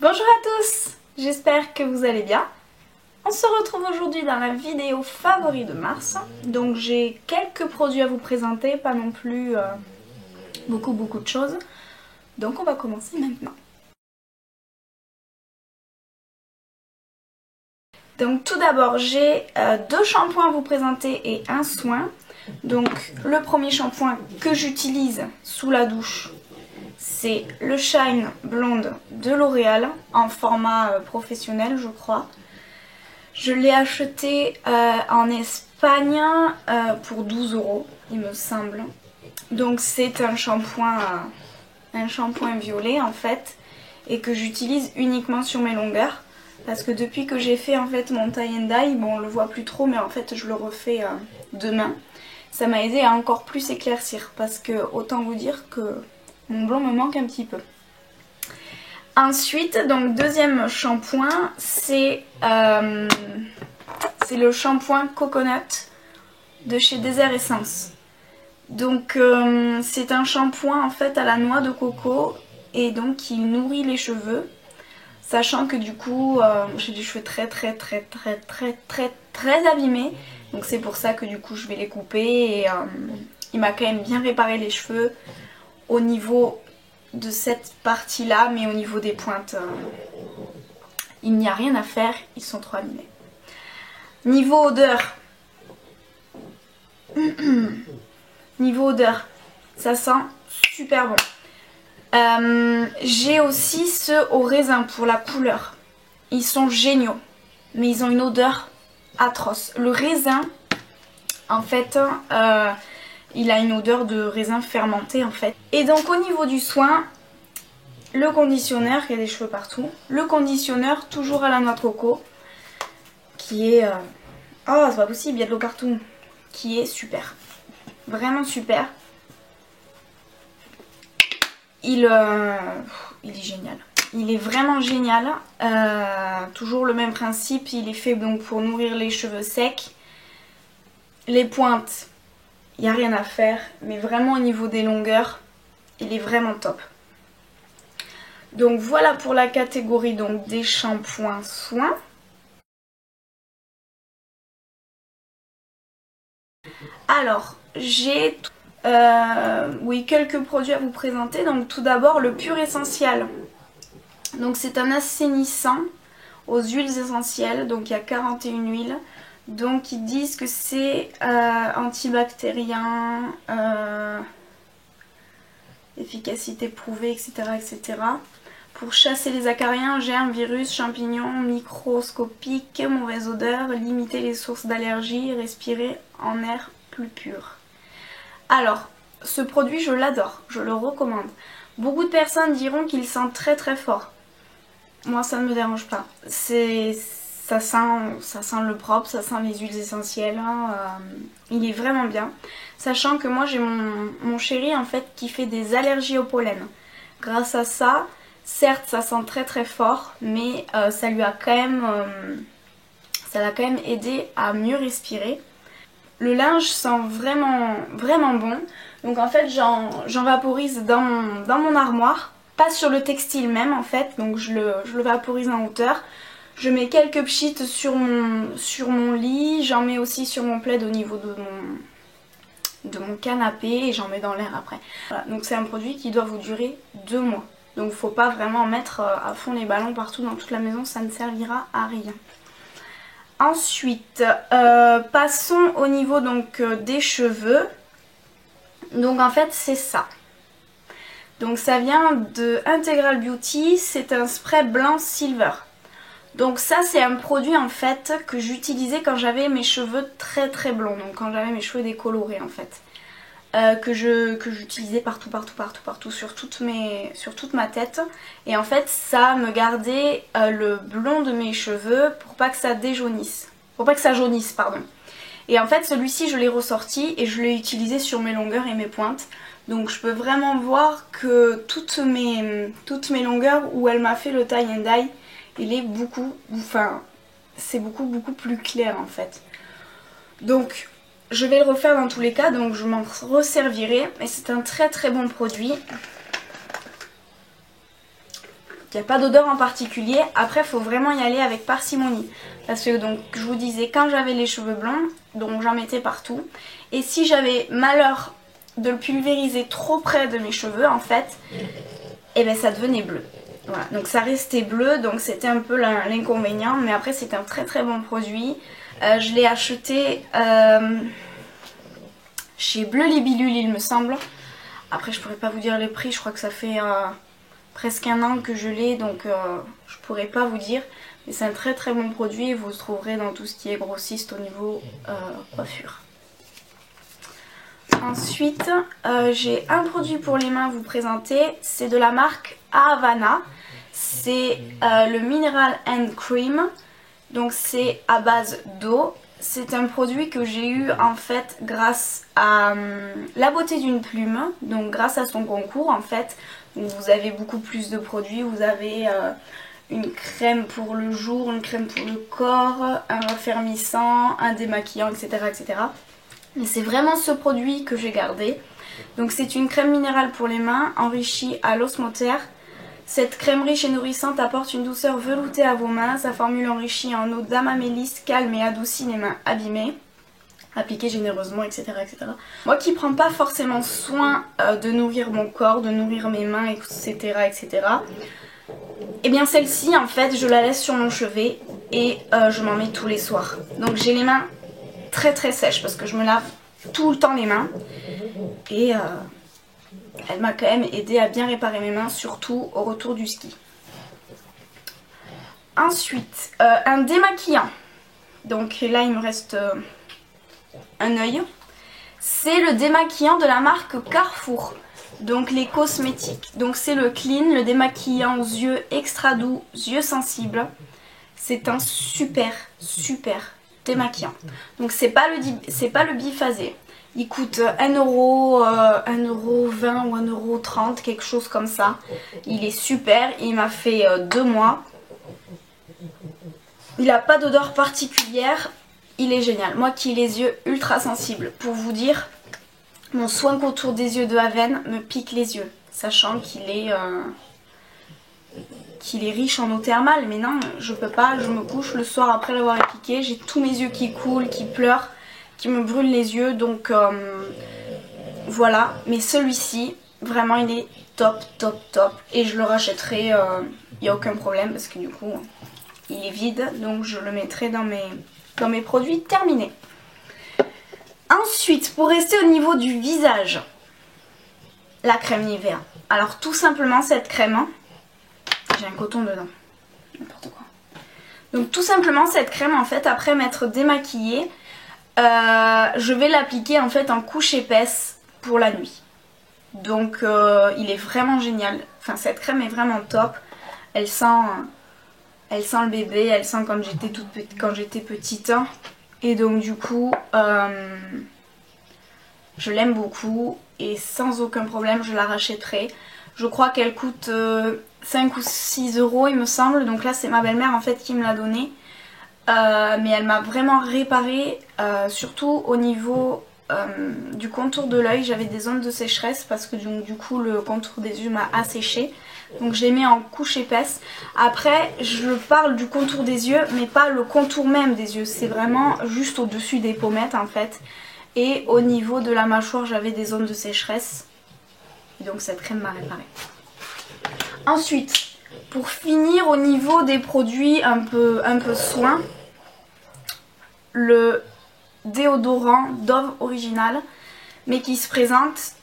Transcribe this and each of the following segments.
Bonjour à tous, j'espère que vous allez bien. On se retrouve aujourd'hui dans la vidéo favori de mars. Donc j'ai quelques produits à vous présenter, pas non plus beaucoup de choses. Donc on va commencer maintenant. Donc tout d'abord j'ai deux shampoings à vous présenter et un soin. Donc le premier shampoing que j'utilise sous la douche, c'est le Shine Blonde de L'Oréal en format professionnel je crois. Je l'ai acheté en Espagne pour 12 € il me semble. Donc c'est un shampoing violet en fait et que j'utilise uniquement sur mes longueurs. Parce que depuis que j'ai fait en fait mon tie and dye, bon on le voit plus trop mais en fait je le refais demain. Ça m'a aidé à encore plus éclaircir parce que autant vous dire que mon blond me manque un petit peu. Ensuite, donc deuxième shampoing, c'est le shampoing Coconut de chez Desert Essence. Donc c'est un shampoing en fait à la noix de coco et donc il nourrit les cheveux. Sachant que du coup j'ai des cheveux très abîmés. Donc c'est pour ça que du coup je vais les couper et il m'a quand même bien réparé les cheveux au niveau de cette partie là, mais au niveau des pointes il n'y a rien à faire, ils sont trop abîmés. Niveau odeur, ça sent super bon. J'ai aussi ceux au raisin pour la couleur, ils sont géniaux, mais ils ont une odeur atroce. Le raisin en fait il a une odeur de raisin fermenté en fait. Et donc au niveau du soin, le conditionneur, il y a des cheveux partout. Le conditionneur toujours à la noix de coco qui est... Oh c'est pas possible, il y a de l'eau partout. Qui est super. Vraiment super. Il est génial. Il est vraiment génial. Toujours le même principe, il est fait donc pour nourrir les cheveux secs. Les pointes, il n'y a rien à faire, mais vraiment au niveau des longueurs, il est vraiment top. Donc voilà pour la catégorie donc des shampoings soins. Alors, j'ai quelques produits à vous présenter. Donc tout d'abord le Pur Essentiel. Donc c'est un assainissant aux huiles essentielles, donc il y a 41 huiles. Donc ils disent que c'est antibactérien, efficacité prouvée, etc., etc. Pour chasser les acariens, germes, virus, champignons, microscopiques, mauvaise odeur, limiter les sources d'allergie, respirer en air plus pur. Alors, ce produit je l'adore, je le recommande. Beaucoup de personnes diront qu'il sent très fort. Moi ça ne me dérange pas. Ça sent le propre, ça sent les huiles essentielles, il est vraiment bien. Sachant que moi j'ai mon chéri en fait qui fait des allergies au pollen. Grâce à ça, certes ça sent très fort, mais ça l'a quand même aidé à mieux respirer. Le linge sent vraiment bon. Donc en fait j'en vaporise dans mon armoire. Pas sur le textile même en fait, donc je le vaporise en hauteur. Je mets quelques pchites sur mon lit, j'en mets aussi sur mon plaid au niveau de mon canapé et j'en mets dans l'air après. Voilà, donc c'est un produit qui doit vous durer 2 mois. Donc il ne faut pas vraiment mettre à fond les ballons partout dans toute la maison, ça ne servira à rien. Ensuite, passons au niveau donc des cheveux. Donc en fait c'est ça. Donc ça vient de Integral Beauty, c'est un spray blanc silver. Donc ça c'est un produit en fait que j'utilisais quand j'avais mes cheveux très blonds, donc quand j'avais mes cheveux décolorés en fait. Que j'utilisais partout sur toute ma tête. Et en fait ça me gardait le blond de mes cheveux pour pas que ça déjaunisse. Pour pas que ça jaunisse pardon. Et en fait celui-ci je l'ai ressorti et je l'ai utilisé sur mes longueurs et mes pointes. Donc je peux vraiment voir que toutes mes longueurs où elle m'a fait le tie and dye, il est c'est beaucoup plus clair en fait. Donc je vais le refaire dans tous les cas, donc je m'en resservirai. Et c'est un très bon produit. Il n'y a pas d'odeur en particulier. Après, il faut vraiment y aller avec parcimonie. Parce que donc, je vous disais, quand j'avais les cheveux blonds, donc j'en mettais partout. Et si j'avais malheur de le pulvériser trop près de mes cheveux, en fait, et ben ça devenait bleu. Voilà, donc ça restait bleu, donc c'était un peu l'inconvénient. Mais après, c'est un très très bon produit. Je l'ai acheté chez Bleu Libellule, il me semble. Après, je pourrais pas vous dire les prix, je crois que ça fait presque un an que je l'ai, donc je pourrais pas vous dire. Mais c'est un très très bon produit et vous le trouverez dans tout ce qui est grossiste au niveau coiffure. Ensuite, j'ai un produit pour les mains à vous présenter. C'est de la marque Havana. C'est le Mineral and Cream. Donc c'est à base d'eau. C'est un produit que j'ai eu en fait grâce à La Beauté d'une Plume. Donc grâce à son concours en fait. Donc, vous avez beaucoup plus de produits. Vous avez une crème pour le jour, une crème pour le corps, un raffermissant, un démaquillant, etc. etc. Mais c'est vraiment ce produit que j'ai gardé. Donc c'est une crème minérale pour les mains enrichie à l'osmotère. Cette crème riche et nourrissante apporte une douceur veloutée à vos mains. Sa formule enrichie en eau d'amamélis calme et adoucit les mains abîmées. Appliquée généreusement, etc., etc. Moi qui prends pas forcément soin de nourrir mon corps, de nourrir mes mains, etc., etc. Et bien celle-ci, en fait, je la laisse sur mon chevet et je m'en mets tous les soirs. Donc j'ai les mains très très sèches parce que je me lave tout le temps les mains. Et elle m'a quand même aidé à bien réparer mes mains, surtout au retour du ski. Ensuite, un démaquillant. Donc là, il me reste un œil. C'est le démaquillant de la marque Carrefour. Donc les cosmétiques. Donc c'est le Clean, le démaquillant aux yeux extra doux, yeux sensibles. C'est un super démaquillant. Donc c'est pas le biphasé. Il coûte 1€, 1,20€ ou 1,30€, quelque chose comme ça. Il est super, il m'a fait 2 mois. Il n'a pas d'odeur particulière, il est génial. Moi qui ai les yeux ultra sensibles, pour vous dire, mon soin contour des yeux de Haven me pique les yeux. Sachant qu'il est riche en eau thermale, mais non, je peux pas, je me couche le soir après l'avoir appliqué, j'ai tous mes yeux qui coulent, qui pleurent, qui me brûlent les yeux, donc voilà. Mais celui-ci, vraiment il est top, et je le rachèterai, il n'y a aucun problème, parce que du coup, il est vide, donc je le mettrai dans mes produits terminés. Ensuite, pour rester au niveau du visage, la crème Nivea. Alors tout simplement cette crème, j'ai un coton dedans, n'importe quoi. Donc tout simplement cette crème en fait, après m'être démaquillée, je vais l'appliquer en fait en couche épaisse pour la nuit. Donc il est vraiment génial, enfin cette crème est vraiment top, elle sent le bébé, elle sent quand j'étais petite. Et donc du coup, je l'aime beaucoup et sans aucun problème je la rachèterai. Je crois qu'elle coûte 5 ou 6€ il me semble. Donc là c'est ma belle-mère en fait qui me l'a donnée. Mais elle m'a vraiment réparé, surtout au niveau du contour de l'œil. J'avais des zones de sécheresse parce que du coup le contour des yeux m'a asséché. Donc je les mets en couche épaisse. Après je parle du contour des yeux mais pas le contour même des yeux. C'est vraiment juste au dessus des pommettes en fait. Et au niveau de la mâchoire j'avais des zones de sécheresse. Et donc cette crème m'a réparé. Ensuite, pour finir au niveau des produits un peu soin, le déodorant Dove Original, mais qui se présente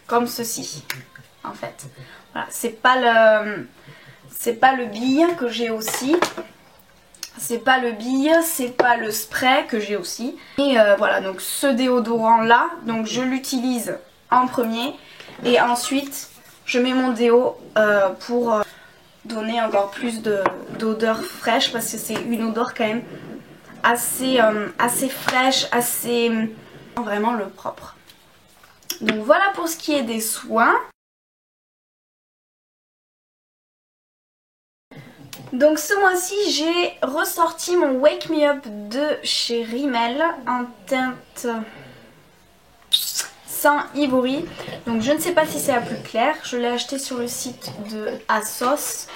comme ceci en fait. Voilà, c'est pas le bille que j'ai aussi, c'est pas le bille, c'est pas le spray que j'ai aussi. Et voilà, donc ce déodorant là, donc je l'utilise en premier et ensuite je mets mon déo pour donner encore plus d'odeur fraîche parce que c'est une odeur quand même assez fraîche, assez vraiment le propre. Donc voilà pour ce qui est des soins. Donc ce mois-ci j'ai ressorti mon Wake Me Up de chez Rimmel en teinte sans Ivory. Donc je ne sais pas si c'est la plus claire. Je l'ai acheté sur le site de ASOS.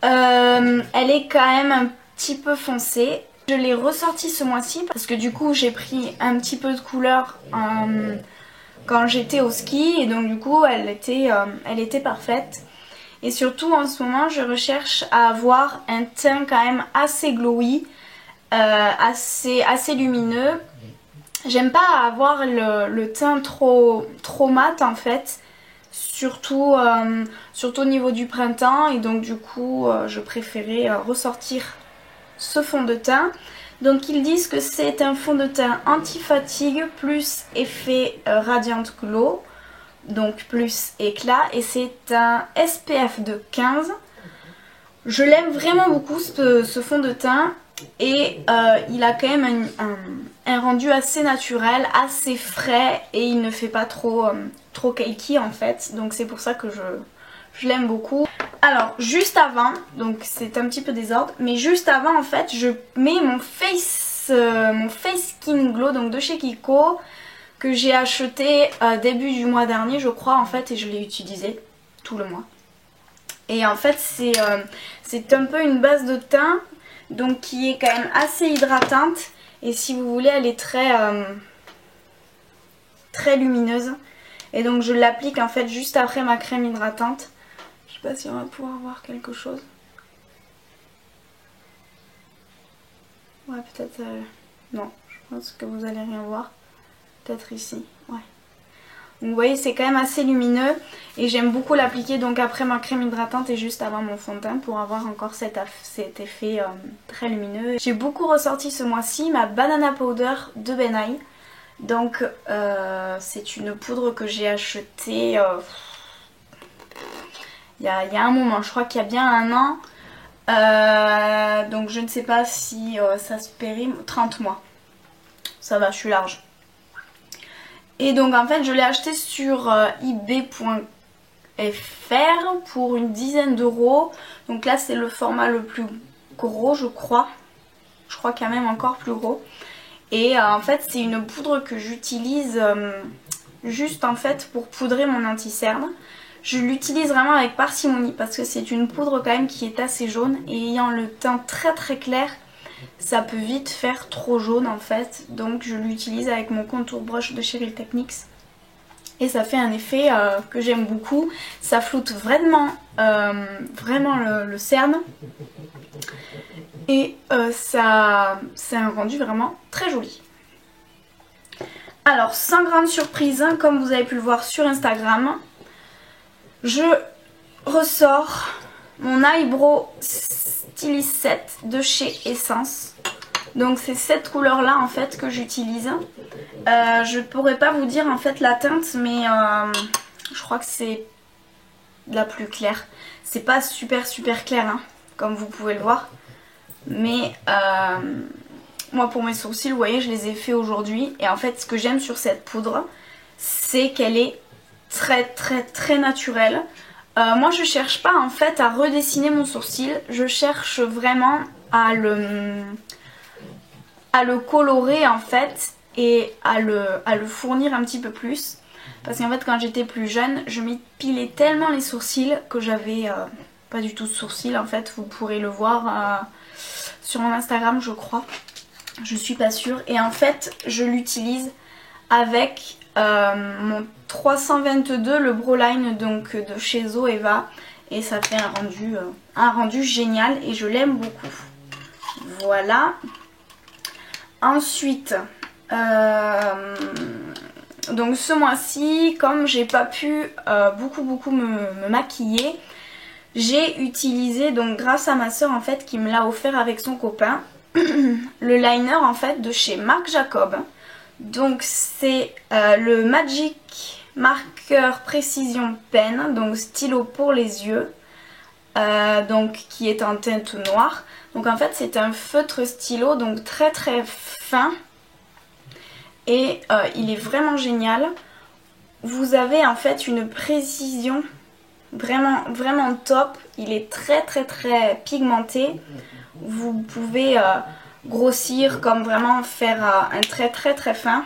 Elle est quand même un petit peu foncée. Je l'ai ressortie ce mois-ci parce que du coup j'ai pris un petit peu de couleur quand j'étais au ski et donc du coup elle était parfaite. Et surtout en ce moment je recherche à avoir un teint quand même assez glowy, assez lumineux. J'aime pas avoir le teint trop mat en fait, surtout au niveau du printemps, et donc du coup je préférais ressortir ce fond de teint. Donc ils disent que c'est un fond de teint anti-fatigue plus effet Radiant Glow, donc plus éclat, et c'est un SPF de 15. Je l'aime vraiment beaucoup ce fond de teint, et il a quand même un rendu assez naturel, assez frais, et il ne fait pas trop cakey en fait, donc c'est pour ça que je l'aime beaucoup. Alors juste avant, donc c'est un petit peu désordre, mais juste avant en fait je mets mon face skin glow donc de chez Kiko, que j'ai acheté début du mois dernier je crois en fait, et je l'ai utilisé tout le mois. Et en fait c'est un peu une base de teint donc qui est quand même assez hydratante, et si vous voulez elle est très lumineuse, et donc je l'applique en fait juste après ma crème hydratante. Je sais pas si on va pouvoir voir quelque chose. Ouais, peut-être... non, je pense que vous allez rien voir. Peut-être ici, ouais. Donc vous voyez, c'est quand même assez lumineux. Et j'aime beaucoup l'appliquer donc après ma crème hydratante et juste avant mon fond de teint pour avoir encore cet effet très lumineux. J'ai beaucoup ressorti ce mois-ci ma Banana Powder de Benai. Donc c'est une poudre que j'ai achetée... il y a un moment, je crois qu'il y a bien un an, donc je ne sais pas si ça se périme, 30 mois, ça va, je suis large. Et donc en fait je l'ai acheté sur ebay.fr pour une dizaine d'euros, donc là c'est le format le plus gros je crois qu'il y a même encore plus gros. Et en fait c'est une poudre que j'utilise juste en fait pour poudrer mon anti-cerne. Je l'utilise vraiment avec parcimonie parce que c'est une poudre quand même qui est assez jaune, et ayant le teint très très clair, ça peut vite faire trop jaune en fait. Donc je l'utilise avec mon contour brush de Cheryl Techniques et ça fait un effet que j'aime beaucoup. Ça floute vraiment, le cerne, et ça c'est un rendu vraiment très joli. Alors sans grande surprise, hein, comme vous avez pu le voir sur Instagram, je ressors mon Eyebrow Stylist Set de chez Essence. Donc c'est cette couleur là en fait que j'utilise. Je pourrais pas vous dire en fait la teinte, mais je crois que c'est la plus claire. C'est pas super clair hein, comme vous pouvez le voir. Mais moi pour mes sourcils, vous voyez, je les ai fait aujourd'hui. Et en fait ce que j'aime sur cette poudre, c'est qu'elle est très naturelle. Moi je cherche pas en fait à redessiner mon sourcil, je cherche vraiment à le colorer en fait, et à le fournir un petit peu plus, parce qu'en fait quand j'étais plus jeune je m'épilais tellement les sourcils que j'avais pas du tout de sourcils en fait. Vous pourrez le voir sur mon Instagram je crois, je suis pas sûre, et en fait je l'utilise avec mon 322, le Broline donc de chez Zoeva, et ça fait un rendu génial et je l'aime beaucoup. Voilà. Ensuite donc ce mois-ci, comme j'ai pas pu beaucoup me maquiller, j'ai utilisé, donc grâce à ma soeur en fait qui me l'a offert avec son copain, le liner en fait de chez Marc Jacob. Donc c'est le Magic Marker Précision Pen, donc stylo pour les yeux, donc qui est en teinte noire. Donc en fait c'est un feutre stylo, donc très fin, et il est vraiment génial. Vous avez en fait une précision vraiment top, il est très pigmenté. Vous pouvez grossir comme vraiment faire un trait très fin.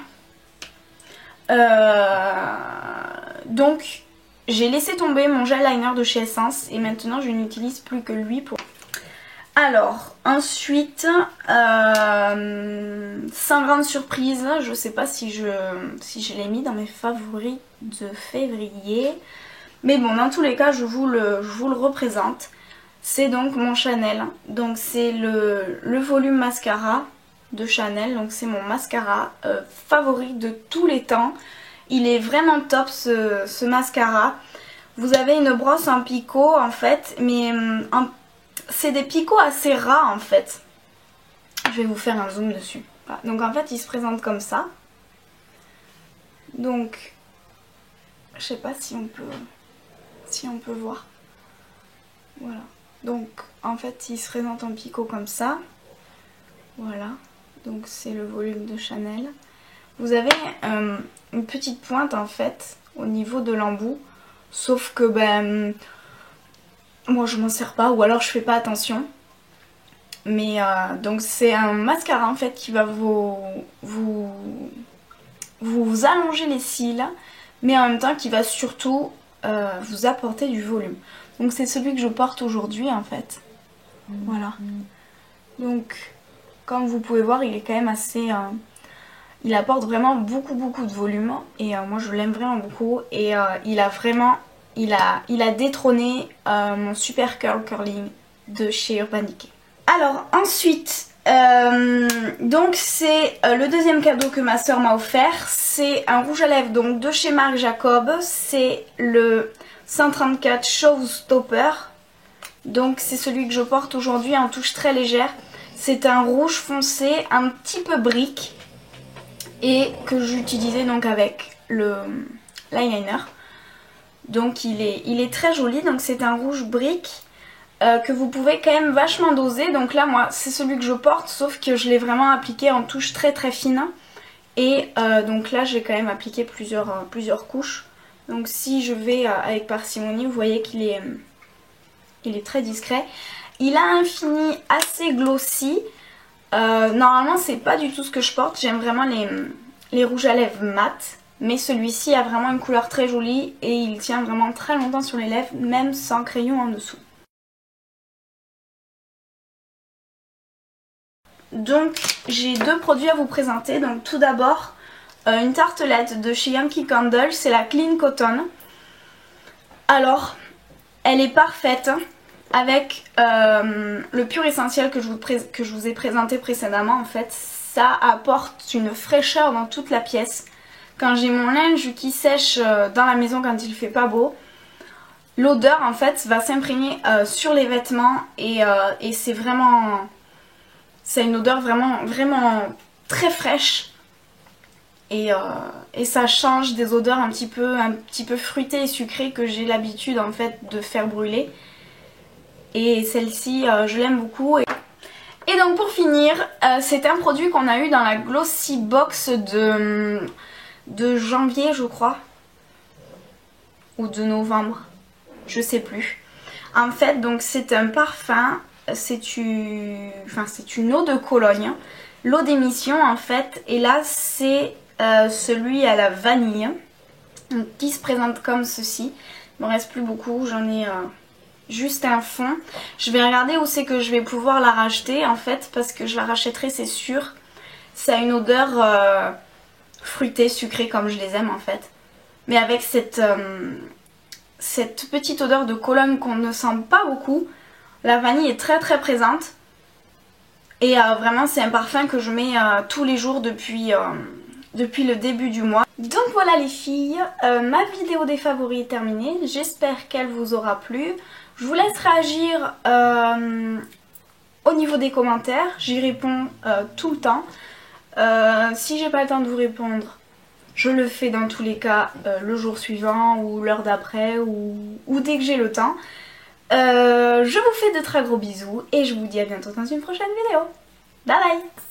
Donc j'ai laissé tomber mon gel liner de chez Essence et maintenant je n'utilise plus que lui pour... Alors ensuite, sans grande surprise, je sais pas si je l'ai mis dans mes favoris de février. Mais bon, dans tous les cas, je vous le représente. C'est donc mon Chanel. Donc c'est le volume mascara de Chanel. Donc c'est mon mascara favori de tous les temps. Il est vraiment top ce mascara. Vous avez une brosse en picot en fait, mais c'est des picots assez ras en fait. Je vais vous faire un zoom dessus. Voilà. Donc en fait il se présente comme ça. Donc je sais pas si on peut voir. Voilà. Donc en fait il se présente en picot comme ça. Voilà. Donc c'est le volume de Chanel. Vous avez une petite pointe en fait au niveau de l'embout. Sauf que ben moi je m'en sers pas ou alors je fais pas attention. Mais donc c'est un mascara en fait qui va vous allonger les cils, mais en même temps qui va surtout vous apporter du volume. Donc c'est celui que je porte aujourd'hui en fait. Voilà. Donc comme vous pouvez voir il est quand même assez... il apporte vraiment beaucoup de volume et moi je l'aime vraiment beaucoup et il a détrôné mon Super Curl Curling de chez Urban Decay. Alors ensuite, donc c'est le deuxième cadeau que ma soeur m'a offert, c'est un rouge à lèvres donc de chez Marc Jacob, c'est le 134 Showstopper, donc c'est celui que je porte aujourd'hui en touche très légère, c'est un rouge foncé un petit peu brique et que j'utilisais donc avec l'eyeliner, donc il est très joli, donc c'est un rouge brique. Que vous pouvez quand même vachement doser. Donc là moi c'est celui que je porte sauf que je l'ai vraiment appliqué en touche très fine. Et donc là j'ai quand même appliqué plusieurs couches. Donc si je vais avec parcimonie vous voyez qu'il est, très discret. Il a un fini assez glossy. Normalement c'est pas du tout ce que je porte. J'aime vraiment les rouges à lèvres mat. Mais celui-ci a vraiment une couleur très jolie et il tient vraiment très longtemps sur les lèvres même sans crayon en dessous. Donc j'ai deux produits à vous présenter. Donc tout d'abord une tartelette de chez Yankee Candle, c'est la Clean Cotton. Alors elle est parfaite avec le pur essentiel que je vous ai présenté précédemment. En fait ça apporte une fraîcheur dans toute la pièce. Quand j'ai mon linge qui sèche dans la maison quand il fait pas beau, l'odeur en fait va s'imprégner sur les vêtements et c'est vraiment... C'est une odeur vraiment très fraîche et ça change des odeurs un petit peu fruitées et sucrées que j'ai l'habitude en fait de faire brûler. Et celle-ci je l'aime beaucoup. Et donc pour finir, c'est un produit qu'on a eu dans la Glossy Box de janvier je crois. Ou de novembre, je sais plus. En fait donc c'est un parfum. C'est une eau de Cologne, l'eau d'émission en fait, et là c'est celui à la vanille qui se présente comme ceci. Il me reste plus beaucoup, j'en ai juste un fond. Je vais regarder où c'est que je vais pouvoir la racheter en fait, parce que je la rachèterai c'est sûr. Ça a une odeur fruitée, sucrée comme je les aime en fait, mais avec cette petite odeur de Cologne qu'on ne sent pas beaucoup. La vanille est très présente et vraiment c'est un parfum que je mets tous les jours depuis le début du mois. Donc voilà les filles, ma vidéo des favoris est terminée, j'espère qu'elle vous aura plu. Je vous laisse réagir au niveau des commentaires, j'y réponds tout le temps. Si j'ai pas le temps de vous répondre, je le fais dans tous les cas le jour suivant ou l'heure d'après ou dès que j'ai le temps. Je vous fais de très gros bisous et je vous dis à bientôt dans une prochaine vidéo. Bye bye!